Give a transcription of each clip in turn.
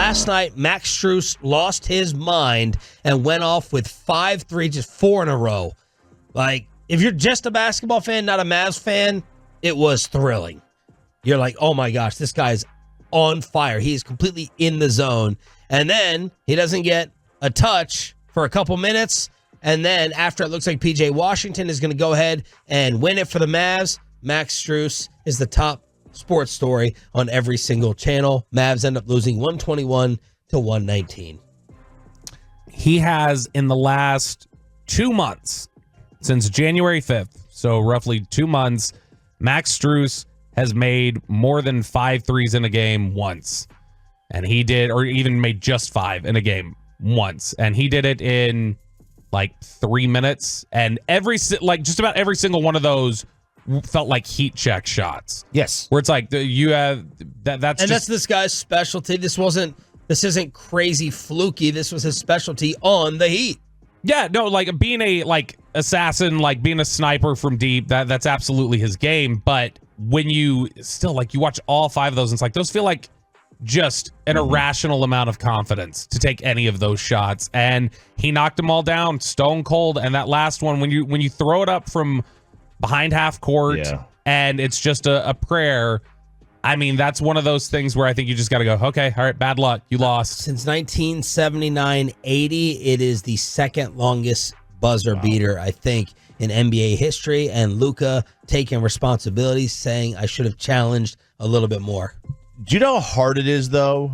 last night, Max Strus lost his mind and went off with 5 threes, just 4 in a row. Like, if you're just a basketball fan, not a Mavs fan, it was thrilling. You're like, oh my gosh, this guy's on fire. He is completely in the zone. And then he doesn't get a touch for a couple minutes. And then after it looks like P.J. Washington is going to go ahead and win it for the Mavs, Max Strus is the top sports story on every single channel. Mavs end up losing 121 to 119. He has, in the last 2 months, since January 5th, so roughly 2 months, Max Strus has made more than 5 threes in a game once. And he did, or even made just 5 in a game once. And he did it in like 3 minutes. And just about every single one of those felt like heat check shots. Yes. Where it's like you have that's this guy's specialty. This isn't crazy fluky. This was his specialty on the Heat. Yeah, no, like being a assassin, like being a sniper from deep, that's absolutely his game. But when you watch all 5 of those, it's like those feel like just an irrational amount of confidence to take any of those shots. And he knocked them all down stone cold. And that last one, when you throw it up from behind half court and it's just a prayer, I mean, that's one of those things where I think you just got to go, okay, all right, bad luck, you lost. Since 1979-80, it is the second longest buzzer beater, I think, in NBA history. And Luka taking responsibility, saying, I should have challenged a little bit more. Do you know how hard it is, though?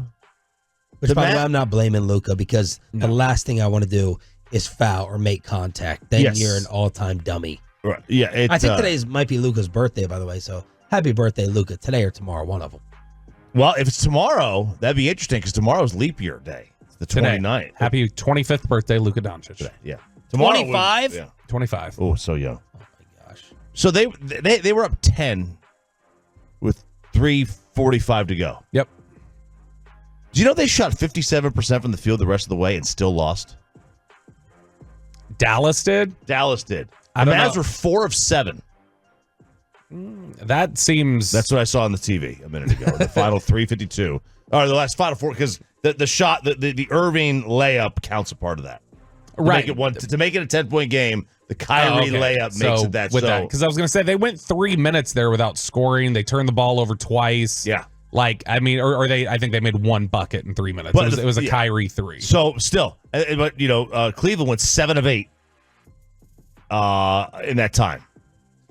Which, by the way, I'm not blaming Luka, because the last thing I want to do is foul or make contact. Then you're an all-time dummy. Right. Yeah. I think today might be Luka's birthday, by the way, so happy birthday, Luka. Today or tomorrow, one of them. Well, if it's tomorrow, that'd be interesting, because tomorrow's leap year day. It's the 29th. Happy 25th birthday, Luka Doncic. Today, yeah. Tomorrow 25? Yeah. 25. Oh, so young. Oh, my gosh. So they were up 10 with 3:45 to go. Yep. Do you know they shot 57% from the field the rest of the way and still lost? Dallas did? Dallas did. I The don't Mavs know. were 4 of 7. That seems... That's what I saw on the TV a minute ago. The final 3:52. Or the last final 4, because the shot, the Irving layup counts a part of that. Right. To make it a 10-point game, the Kyrie layup makes it that. Because I was going to say, they went 3 minutes there without scoring. They turned the ball over twice. Yeah. Like, I mean, or I think they made 1 bucket in 3 minutes. But it was a Kyrie 3. So still, but Cleveland went 7 of 8 in that time,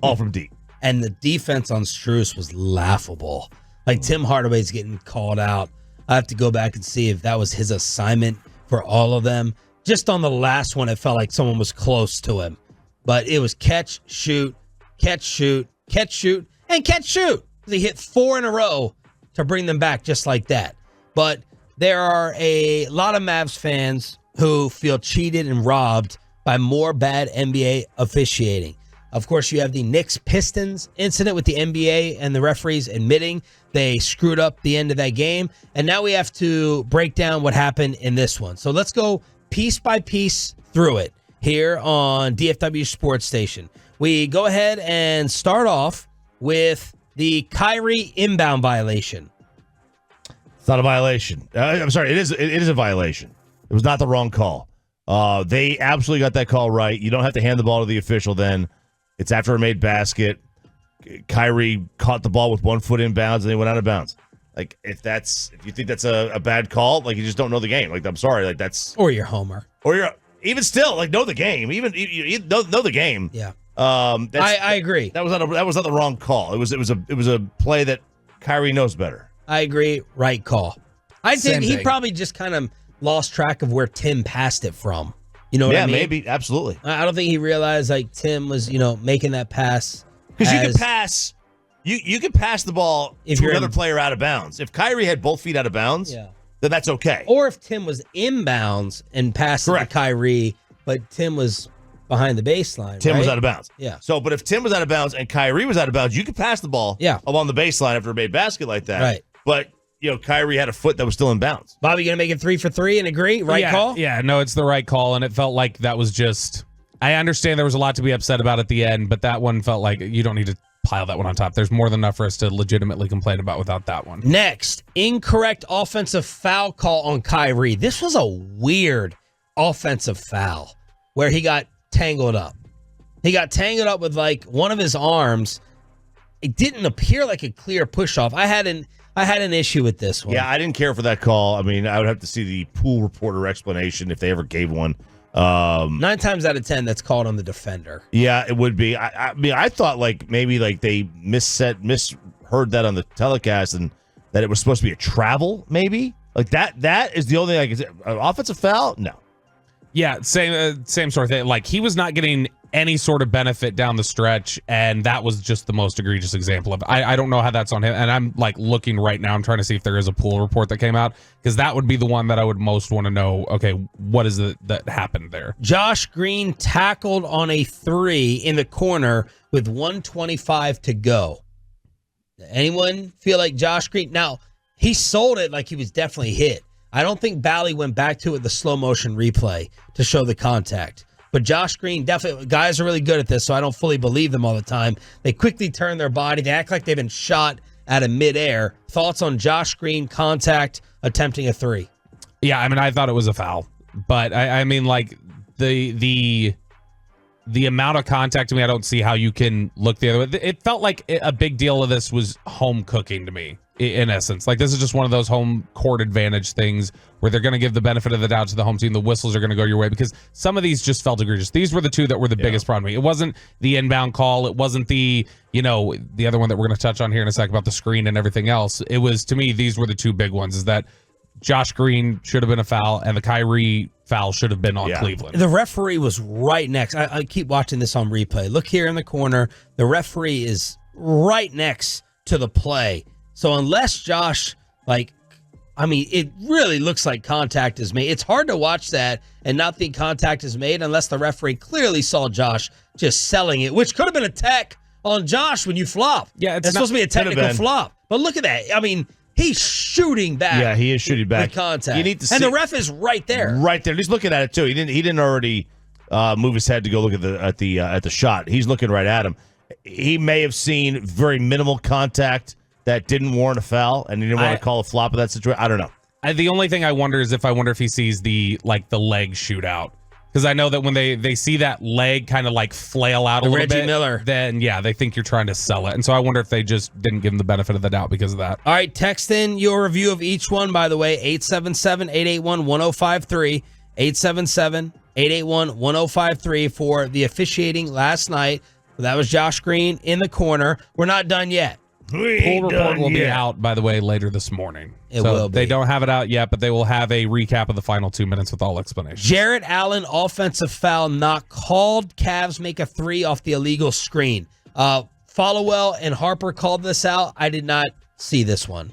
all from deep. And the defense on Strus was laughable. Like, Tim Hardaway's getting called out. I have to go back and see if that was his assignment for all of them. Just on the last one, it felt like someone was close to him. But it was catch, shoot, catch, shoot, catch, shoot, and catch, shoot. He hit 4 in a row to bring them back just like that. But there are a lot of Mavs fans who feel cheated and robbed by more bad NBA officiating. Of course, you have the Knicks-Pistons incident with the NBA and the referees admitting they screwed up the end of that game. And now we have to break down what happened in this one. So let's go piece by piece through it here on DFW Sports Station. We go ahead and start off with the Kyrie inbound violation. It's not a violation. I'm sorry, it is a violation. It was not the wrong call. They absolutely got that call right. You don't have to hand the ball to the official then. It's after a made basket. Kyrie caught the ball with 1 foot inbounds and they went out of bounds. Like, if you think that's a bad call, like, you just don't know the game. Like, I'm sorry, like, that's... Or you're Homer. Or you're... Even still, like, know the game. Even you know the game. Yeah. I agree. That was not the wrong call. It was a play that Kyrie knows better. I agree. Right call. I think he thing. probably just kind of lost track of where Tim passed it from. You know what I mean? Yeah, maybe. Absolutely. I don't think he realized, like, Tim was, making that pass. Because you can pass... You can pass the ball to another player out of bounds. If Kyrie had both feet out of bounds, then that's okay. Or if Tim was inbounds and passed it to Kyrie, but Tim was behind the baseline. Tim was out of bounds. Yeah. So, but if Tim was out of bounds and Kyrie was out of bounds, you could pass the ball along the baseline after a made basket like that. Right. But, Kyrie had a foot that was still in bounds. Bobby, you going to make it 3 for 3 and agree? Right call? Yeah, no, it's the right call, and it felt like that was just... I understand there was a lot to be upset about at the end, but that one felt like you don't need to pile that one on top. There's more than enough for us to legitimately complain about without that one. Next, incorrect offensive foul call on Kyrie. This was a weird offensive foul where he got tangled up. He got tangled up with like one of his arms. It didn't appear like a clear push off. I had an issue with this one. Yeah, I didn't care for that call. I mean, I would have to see the pool reporter explanation if they ever gave one. 9 times out of 10, that's called on the defender. Yeah, it would be. I mean, I thought like maybe like they misheard that on the telecast and that it was supposed to be a travel, maybe. Like that is the only thing I can say. An offensive foul? No. Yeah, same sort of thing. Like, he was not getting any sort of benefit down the stretch, and that was just the most egregious example of it. I don't know how that's on him, and I'm like looking right now. I'm trying to see if there is a pool report that came out, because that would be the one that I would most want to know. Okay, what is it that happened there? Josh Green tackled on a 3 in the corner with 1:25 to go. Anyone feel like Josh Green? Now, he sold it like he was definitely hit. I don't think Bally went back to it, the slow motion replay, to show the contact. But Josh Green, definitely, guys are really good at this, so I don't fully believe them all the time. They quickly turn their body. They act like they've been shot out of midair. Thoughts on Josh Green contact attempting a 3? Yeah, I mean, I thought it was a foul. But, I mean, like, the amount of contact to me, I don't see how you can look the other way. It felt like a big deal of this was home cooking to me, in essence. Like, this is just one of those home court advantage things where they're going to give the benefit of the doubt to the home team. The whistles are going to go your way, because some of these just felt egregious. These were the two that were the biggest problem to me. It wasn't the inbound call. It wasn't the other one that we're going to touch on here in a second about the screen and everything else. It was, to me, these were the two big ones, is that Josh Green should have been a foul, and the Kyrie foul should have been on Cleveland. The referee was right next. I keep watching this on replay. Look here in the corner. The referee is right next to the play. So unless Josh, it really looks like contact is made. It's hard to watch that and not think contact is made unless the referee clearly saw Josh just selling it, which could have been a tech on Josh when you flop. Yeah, it's supposed to be a technical flop. But look at that. I mean, he's shooting back. Yeah, he is shooting back. With contact. You need to see, and the ref is right there. Right there. He's looking at it too. He didn't already move his head to go look at the shot. He's looking right at him. He may have seen very minimal contact that didn't warrant a foul, and he didn't want to call a flop in that situation. I don't know. The only thing I wonder is if he sees the leg shoot out. Because I know that when they see that leg kind of like flail out a little Reggie bit, Miller. Then they think you're trying to sell it. And so I wonder if they just didn't give him the benefit of the doubt because of that. All right, text in your review of each one, by the way, 877-881-1053, 877-881-1053 for the officiating last night. That was Josh Green in the corner. We're not done yet. Pool report will be out, by the way, later this morning. It will be. They don't have it out yet, but they will have a recap of the final 2 minutes with all explanations. Jarrett Allen, offensive foul not called. Cavs make a 3 off the illegal screen. Followell and Harper called this out. I did not see this one.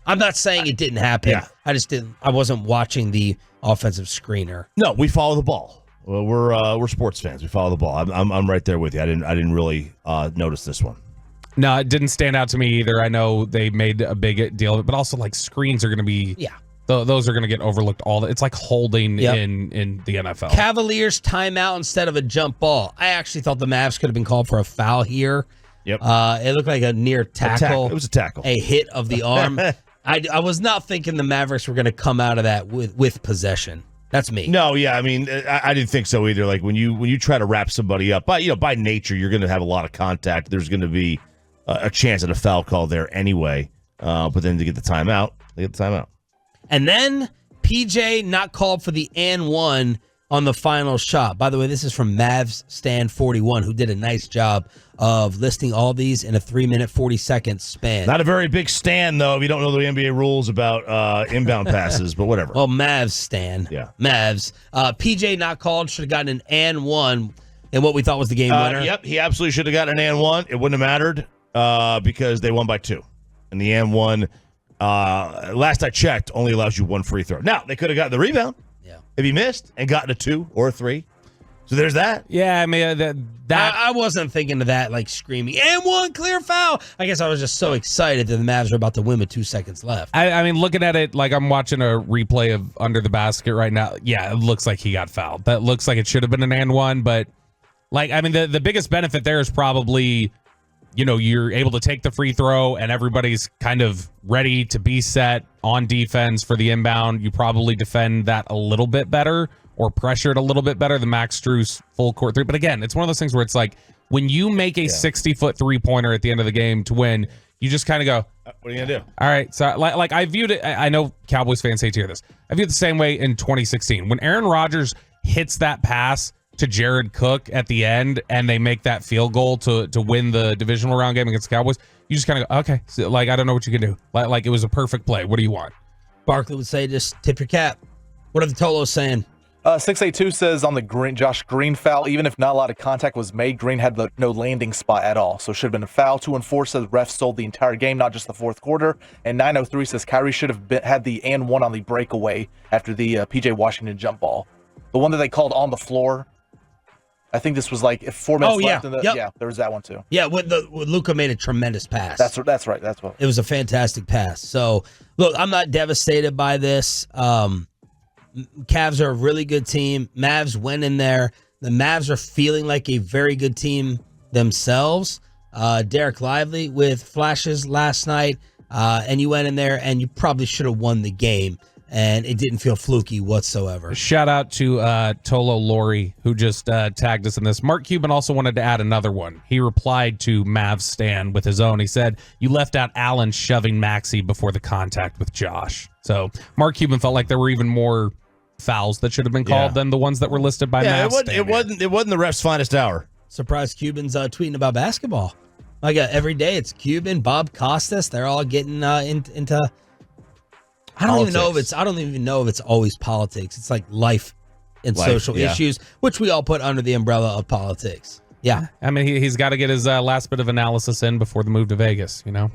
I'm not saying it didn't happen. Yeah. I wasn't watching the offensive screener. No, we follow the ball. Well, we're sports fans. We follow the ball. I'm right there with you. I didn't really notice this one. No, it didn't stand out to me either. I know they made a big deal of it, but also like screens are going to be those are going to get overlooked it's like holding in the NFL. Cavaliers timeout instead of a jump ball. I actually thought the Mavs could have been called for a foul here. Yep. It looked like a near tackle. It was a tackle. A hit of the arm. I was not thinking the Mavericks were going to come out of that with possession. That's me. No, yeah, I mean, I didn't think so either. Like when you try to wrap somebody up, by nature, you're going to have a lot of contact. There's going to be a chance at a foul call there anyway. But then to get the timeout, they get the timeout. And then PJ not called for the and one on the final shot. By the way, this is from Mavs Stan 41, who did a nice job of listing all these in a 3-minute, 40-second span. Not a very big stand, though, if you don't know the NBA rules about inbound passes, but whatever. Well, Mavs Stan. Yeah. Mavs. PJ not called, should have gotten an and one in what we thought was the game winner. Yep, he absolutely should have gotten an and one. It wouldn't have mattered because they won by 2. And the and one, last I checked, only allows you 1 free throw. Now, they could have gotten the rebound. Yeah. If he missed and gotten a 2 or a 3. So there's that. Yeah, I mean, I wasn't thinking of that, like screaming, and one clear foul. I guess I was just so excited that the Mavs were about to win with 2 seconds left. I mean, looking at it, like I'm watching a replay of under the basket right now. Yeah, it looks like he got fouled. That looks like it should have been an and one, but like, I mean, the biggest benefit there is probably you're able to take the free throw and everybody's kind of ready to be set on defense for the inbound, you probably defend that a little bit better or pressure it a little bit better than Max Strus full court three. But again, it's one of those things where it's like when you make a 60-foot three-pointer at the end of the game to win, you just kind of go, what are you gonna do? All right. So like I viewed it. I know Cowboys fans hate to hear this. I viewed it the same way in 2016 when Aaron Rodgers hits that pass to Jared Cook at the end and they make that field goal to win the divisional round game against the Cowboys. You just kind of go, okay, so, like, I don't know what you can do. Like it was a perfect play. What do you want? Barkley would say, just tip your cap. What are the Tolos saying? 682 says on the Josh Green foul, even if not a lot of contact was made, Green had no landing spot at all. So should have been a foul. 214 says refs sold the entire game, not just the fourth quarter. And 903 says Kyrie should have had the and one on the breakaway after the PJ Washington jump ball. The one that they called on the floor. I think this was like if 4 minutes left. Yeah, there was that one too. Yeah, when Luka made a tremendous pass. That's right. That's what it was, a fantastic pass. So look, I'm not devastated by this. Cavs are a really good team. Mavs went in there. The Mavs are feeling like a very good team themselves. Derek Lively with flashes last night, and you went in there and you probably should have won the game. And it didn't feel fluky whatsoever. Shout out to Tolo Lori, who just tagged us in this. Mark Cuban also wanted to add another one. He replied to Mavs Stan with his own. He said, you left out Allen shoving Maxey before the contact with Josh. So Mark Cuban felt like there were even more fouls that should have been called than the ones that were listed by Mavs Stan. It wasn't the ref's finest hour. Surprised Cuban's tweeting about basketball. Like every day it's Cuban, Bob Costas. They're all getting into... I don't even know if it's always politics. It's like life and social issues, which we all put under the umbrella of politics. Yeah. I mean, he's got to get his last bit of analysis in before the move to Vegas, Don't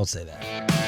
say that.